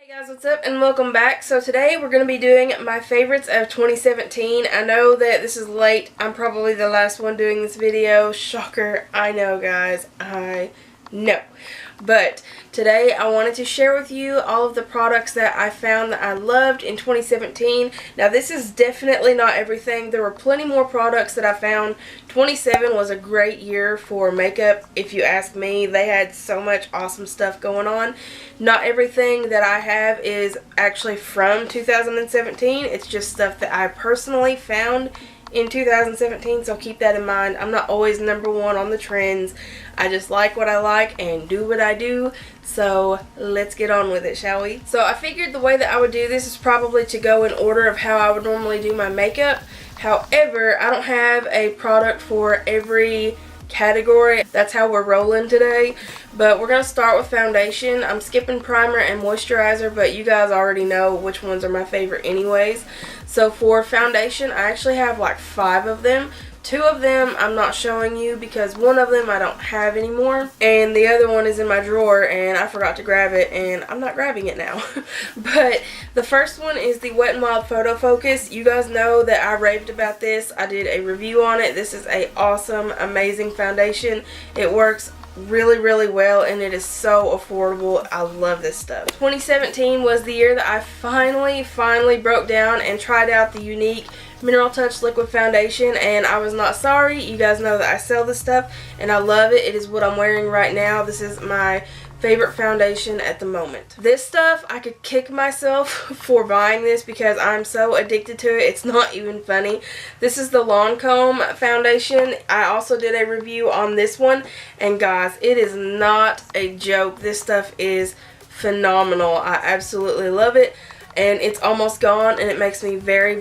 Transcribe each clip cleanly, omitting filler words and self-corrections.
Hey guys, what's up and welcome back. So today we're going to be doing my favorites of 2017. I know that this is late. I'm probably the last one doing this video. Shocker. I know, guys. I know. But today I wanted to share with you all of the products that I found that I loved in 2017. Now this is definitely not everything. There were plenty more products that I found. 27 was a great year for makeup, if you ask me. They had so much awesome stuff going on. Not everything that I have is actually from 2017. It's just stuff that I personally found in 2017, so keep that in mind. I'm not always number one on the trends. I just like what I like and do what I do. So let's get on with it, shall we? So I figured the way that I would do this is probably to go in order of how I would normally do my makeup. However, I don't have a product for every category. That's how we're rolling today. But we're going to start with foundation. I'm skipping primer and moisturizer, but you guys already know which ones are my favorite anyways. So for foundation, I actually have like 5 of them. 2 of them I'm not showing you because one of them I don't have anymore, and the other one is in my drawer and I forgot to grab it and I'm not grabbing it now. But the first one is the Wet n Wild Photo Focus. You guys know that I raved about this. I did a review on it. This is a awesome, amazing foundation. It works really well and it is so affordable. I love this stuff. 2017 was the year that I finally broke down and tried out the Unique Mineral Touch Liquid Foundation, and I was not sorry. You guys know that I sell this stuff and I love it. It is what I'm wearing right now. This is my favorite foundation at the moment. This stuff, I could kick myself for buying this because I'm so addicted to it. It's not even funny. This is the Lancome foundation. I also did a review on this one, and guys, it is not a joke. This stuff is phenomenal. I absolutely love it, and it's almost gone, and it makes me very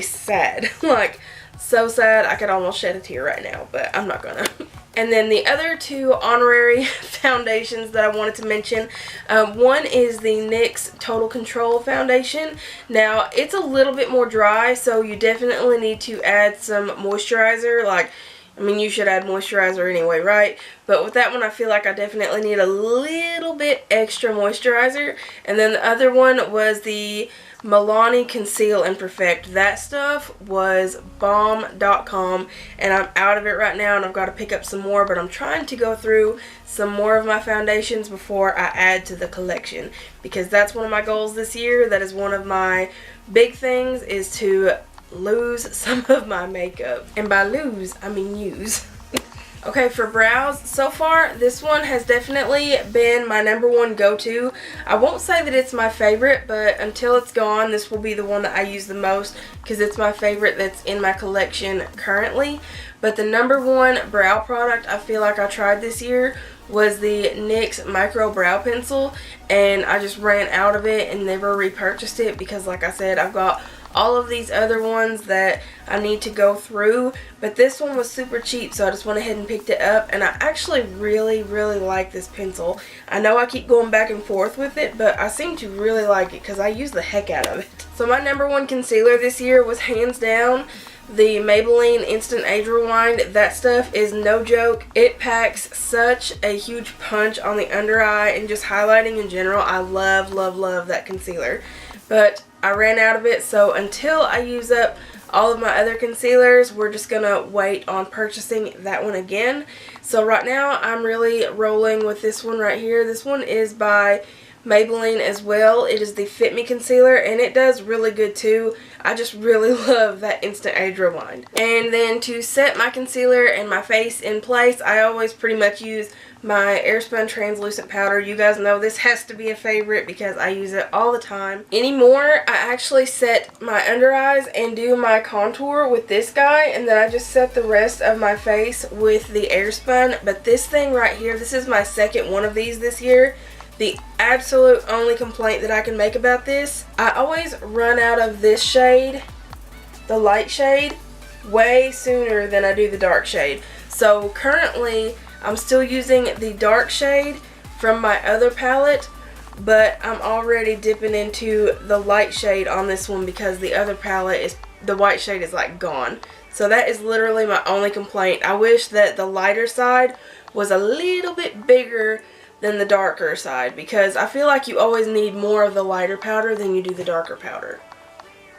sad. Like, so sad. I could almost shed a tear right now, but I'm not gonna. And then the other 2 honorary foundations that I wanted to mention, one is the NYX Total Control Foundation. Now, it's a little bit more dry, so you definitely need to add some moisturizer. Like, I mean, you should add moisturizer anyway, right? But with that one, I feel like I definitely need a little bit extra moisturizer. And then the other one was the Milani Conceal and Perfect. That stuff was bomb.com, and I'm out of it right now, and I've got to pick up some more, but I'm trying to go through some more of my foundations before I add to the collection, because that's one of my goals this year. That is one of my big things, is to lose some of my makeup. And by lose, I mean use. Okay, for brows, so far this one has definitely been my #1 go-to. I won't say that it's my favorite, but until it's gone, this will be the one that I use the most because it's my favorite that's in my collection currently. But the #1 brow product I feel like I tried this year was the NYX Micro Brow Pencil, and I just ran out of it and never repurchased it because, like I said, I've got all of these other ones that I need to go through, but this one was super cheap, so I just went ahead and picked it up, and I actually really like this pencil. I know I keep going back and forth with it, but I seem to really like it because I use the heck out of it. So my #1 concealer this year was hands down the Maybelline Instant Age Rewind. That stuff is no joke. It packs such a huge punch on the under eye and just highlighting in general. I love that concealer. But I ran out of it, so until I use up all of my other concealers, we're just gonna wait on purchasing that one again. So right now I'm really rolling with this one right here. This one is by Maybelline as well. It is the Fit Me concealer, and it does really good too. I just really love that Instant Age Rewind. And then to set my concealer and my face in place, I always pretty much use my Airspun translucent powder. You guys know this has to be a favorite because I use it all the time. Anymore, I actually set my under eyes and do my contour with this guy, and then I just set the rest of my face with the Airspun. But this thing right here, this is my second one of these this year. The absolute only complaint that I can make about this, I always run out of this shade, the light shade, way sooner than I do the dark shade. So currently I'm still using the dark shade from my other palette, but I'm already dipping into the light shade on this one because the other palette is, the white shade is like gone. So that is literally my only complaint. I wish that the lighter side was a little bit bigger than the darker side, because I feel like you always need more of the lighter powder than you do the darker powder.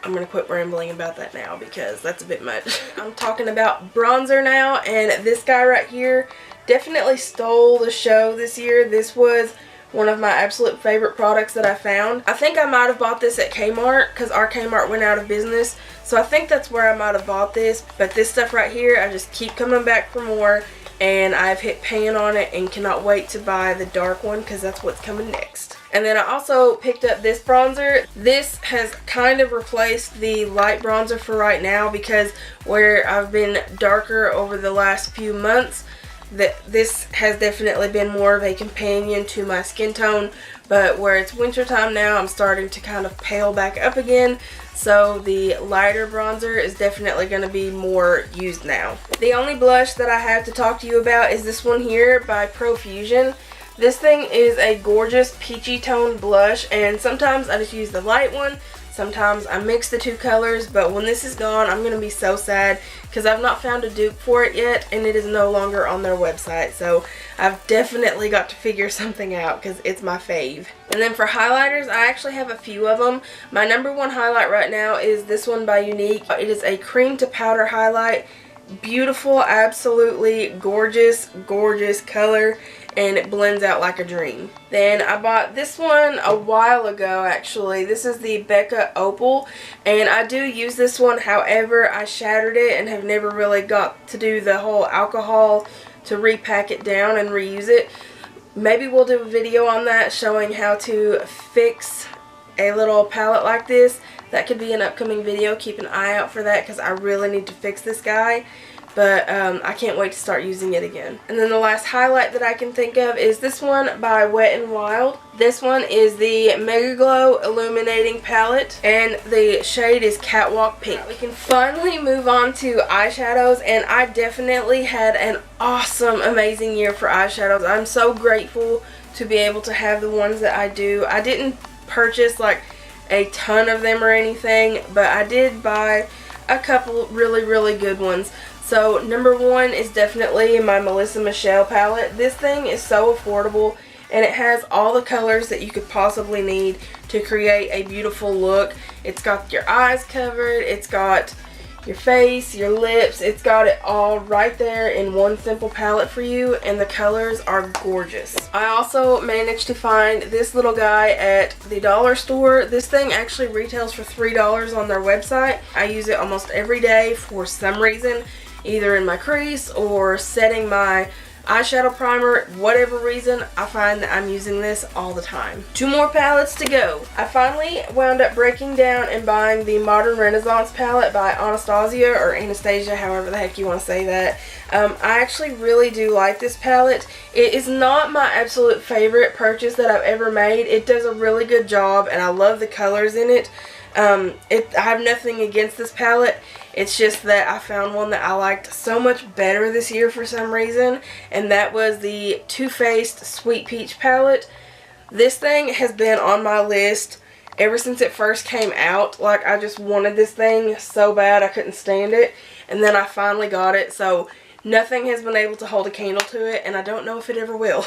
I'm going to quit rambling about that now because that's a bit much. I'm talking about bronzer now, and this guy right here definitely stole the show this year. This was one of my absolute favorite products that I found. I think I might have bought this at Kmart because our Kmart went out of business. So I think that's where I might have bought this. But this stuff right here, I just keep coming back for more. And I've hit pan on it and cannot wait to buy the dark one because that's what's coming next. And then I also picked up this bronzer. This has kind of replaced the light bronzer for right now because where I've been darker over the last few months, this has definitely been more of a companion to my skin tone, but where it's winter time now, I'm starting to kind of pale back up again, so the lighter bronzer is definitely going to be more used now. The only blush that I have to talk to you about is this one here by Profusion. This thing is a gorgeous peachy toned blush, and sometimes I just use the light one. Sometimes I mix the two colors, but when this is gone, I'm going to be so sad because I've not found a dupe for it yet, and it is no longer on their website. So I've definitely got to figure something out because it's my fave. And then for highlighters, I actually have a few of them. My number one highlight right now is this one by Unique. It is a cream to powder highlight. Beautiful, absolutely gorgeous, gorgeous color, and it blends out like a dream. Then I bought this one a while ago actually. This is the Becca Opal, and I do use this one, however I shattered it and have never really got to do the whole alcohol to repack it down and reuse it. Maybe we'll do a video on that showing how to fix a little palette like this. That could be an upcoming video. Keep an eye out for that because I really need to fix this guy. But I can't wait to start using it again. And then the last highlight that I can think of is this one by Wet n Wild. This one is the Mega Glow Illuminating Palette, and the shade is Catwalk Pink. We can finally move on to eyeshadows, and I definitely had an awesome, amazing year for eyeshadows. I'm so grateful to be able to have the ones that I do. I didn't purchase like a ton of them or anything, but I did buy a couple really, really good ones. So number one is definitely my Melissa Michelle palette. This thing is so affordable, and it has all the colors that you could possibly need to create a beautiful look. It's got your eyes covered, it's got your face, your lips, it's got it all right there in one simple palette for you, and the colors are gorgeous. I also managed to find this little guy at the dollar store. This thing actually retails for $3 on their website. I use it almost every day for some reason, either in my crease or setting my eyeshadow primer. Whatever reason, I find that I'm using this all the time. Two more palettes to go. I finally wound up breaking down and buying the Modern Renaissance palette by Anastasia, or Anastasia, however the heck you want to say that. I actually really do like this palette. It is not my absolute favorite purchase that I've ever made. It does a really good job, and I love the colors in it. I have nothing against this palette. It's just that I found one that I liked so much better this year for some reason, and that was the Too Faced Sweet Peach palette. This thing has been on my list ever since it first came out. Like, I just wanted this thing so bad, I couldn't stand it, and then I finally got it. So nothing has been able to hold a candle to it, and I don't know if it ever will.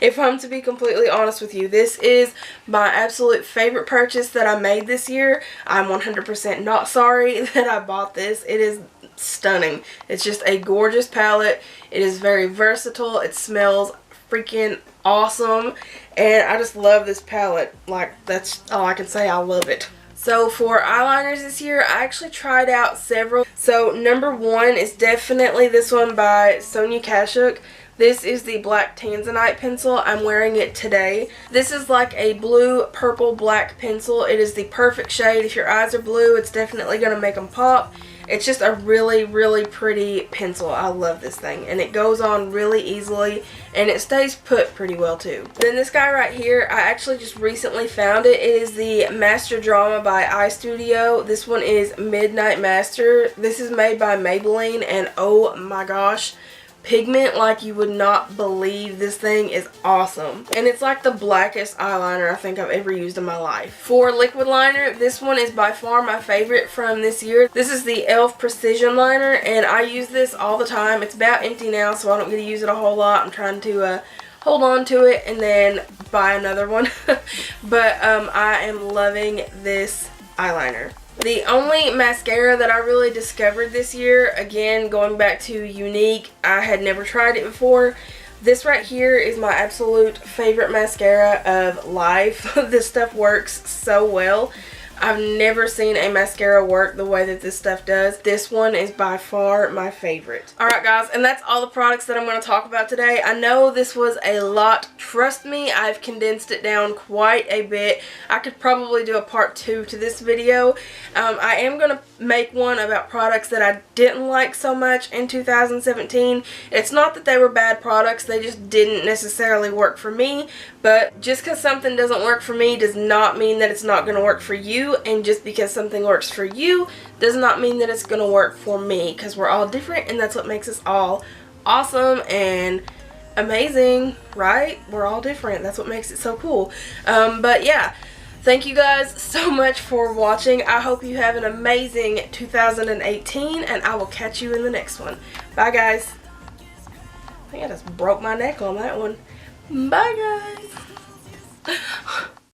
If I'm to be completely honest with you, this is my absolute favorite purchase that I made this year. I'm 100% not sorry that I bought this. It is stunning. It's just a gorgeous palette. It is very versatile. It smells freaking awesome, and I just love this palette. Like, that's all I can say. I love it. So for eyeliners this year, I actually tried out several. So number one is definitely this one by Sonia Kashuk. This is the Black Tanzanite pencil. I'm wearing it today. This is like a blue, purple, black pencil. It is the perfect shade. If your eyes are blue, it's definitely going to make them pop. It's just a really, really pretty pencil. I love this thing, and it goes on really easily, and it stays put pretty well too. Then this guy right here, I actually just recently found it. It is the Master Drama by iStudio. This one is Midnight Master. This is made by Maybelline, and oh my gosh, pigment like you would not believe. This thing is awesome, and it's like the blackest eyeliner I think I've ever used in my life. For liquid liner, this one is by far my favorite from this year. This is the e.l.f. Precision Liner, and I use this all the time. It's about empty now, so I don't get to use it a whole lot. I'm trying to hold on to it and then buy another one. But I am loving this eyeliner. The only mascara that I really discovered this year, again going back to Unique, I had never tried it before. This right here is my absolute favorite mascara of life. This stuff works so well. I've never seen a mascara work the way that this stuff does. This one is by far my favorite. Alright guys, and that's all the products that I'm going to talk about today. I know this was a lot. Trust me, I've condensed it down quite a bit. I could probably do a part 2 to this video. I am going to make one about products that I didn't like so much in 2017. It's not that they were bad products, they just didn't necessarily work for me. But just because something doesn't work for me does not mean that it's not going to work for you. And just because something works for you does not mean that it's going to work for me, because we're all different and that's what makes us all awesome and amazing, right? We're all different. That's what makes it so cool. But yeah, thank you guys so much for watching. I hope you have an amazing 2018 and I will catch you in the next one. Bye guys. I think I just broke my neck on that one. Bye guys.